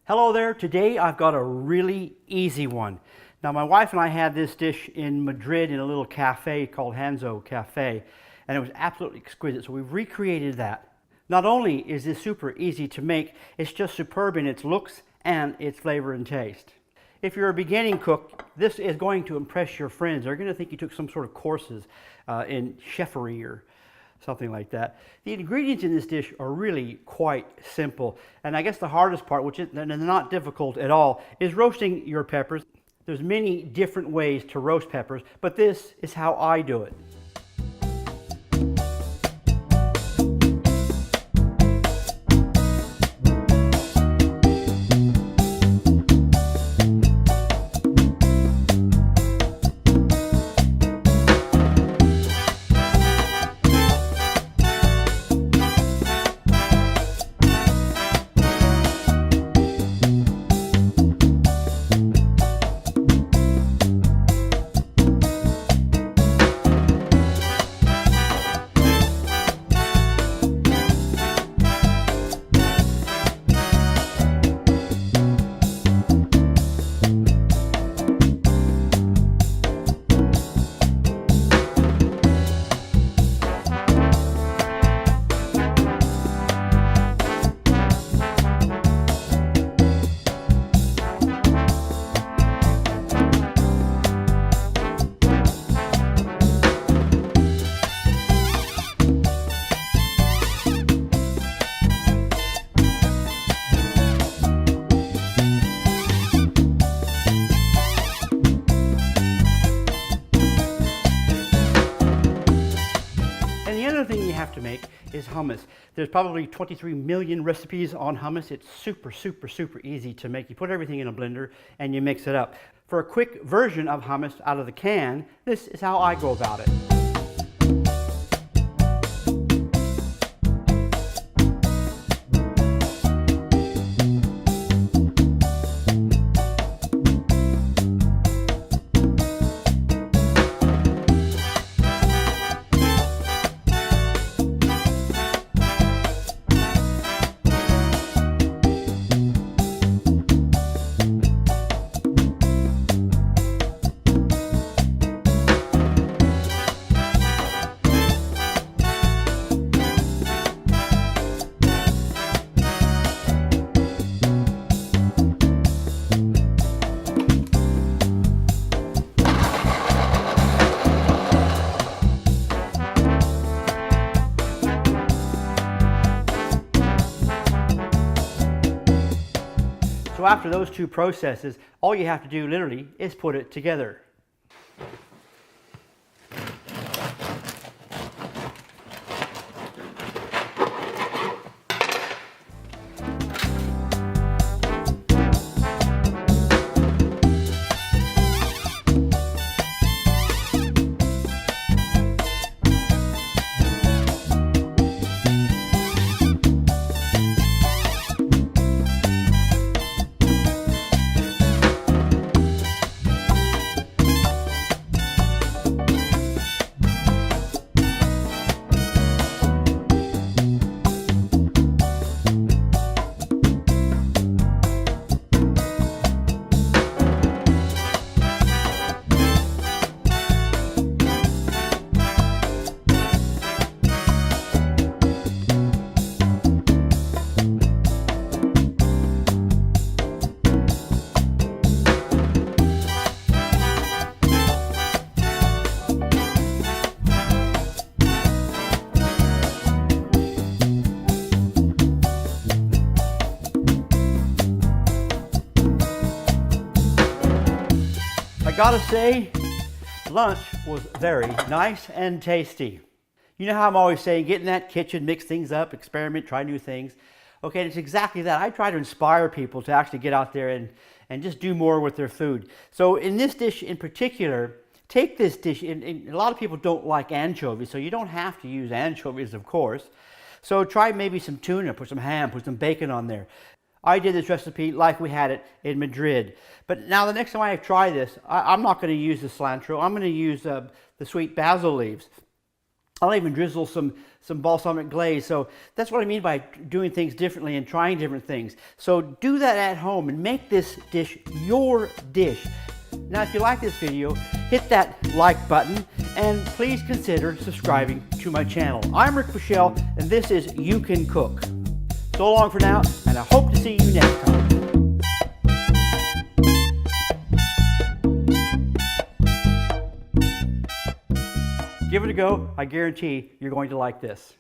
Hello there. Today I've got a really easy one. Now my wife and I had this dish in Madrid in a little cafe called Hanzo Cafe, and it was absolutely exquisite. So we've recreated that. Not only is this super easy to make, it's just superb in its looks and its flavor and taste. If you're a beginning cook, this is going to impress your friends. They're going to think you took some sort of courses in chefery or something like that. The ingredients in this dish are really quite simple. And I guess the hardest part, which is not difficult at all, is roasting your peppers. There's many different ways to roast peppers, but this is how I do it. To make is hummus. There's probably 23 million recipes on hummus. It's super easy to make. You put everything in a blender and you mix it up. For a quick version of hummus out of the can, this is how I go about it. So after those two processes, all you have to do literally is put it together. I gotta say, lunch was very nice and tasty. You know how I'm always saying, get in that kitchen, mix things up, experiment, try new things. Okay, it's exactly that. I try to inspire people to actually get out there and just do more with their food. So in this dish in particular, take this dish, and a lot of people don't like anchovies, so you don't have to use anchovies, of course. So try maybe some tuna, put some ham, put some bacon on there. I did this recipe like we had it in Madrid. But now the next time I try this, I'm not going to use the cilantro. I'm going to use the sweet basil leaves. I'll even drizzle some balsamic glaze. So that's what I mean by doing things differently and trying different things. So do that at home and make this dish your dish. Now, if you like this video, hit that like button and please consider subscribing to my channel. I'm Rick Michelle and this is You Can Cook. So long for now, and I hope to see you next time. Give it a go. I guarantee you're going to like this.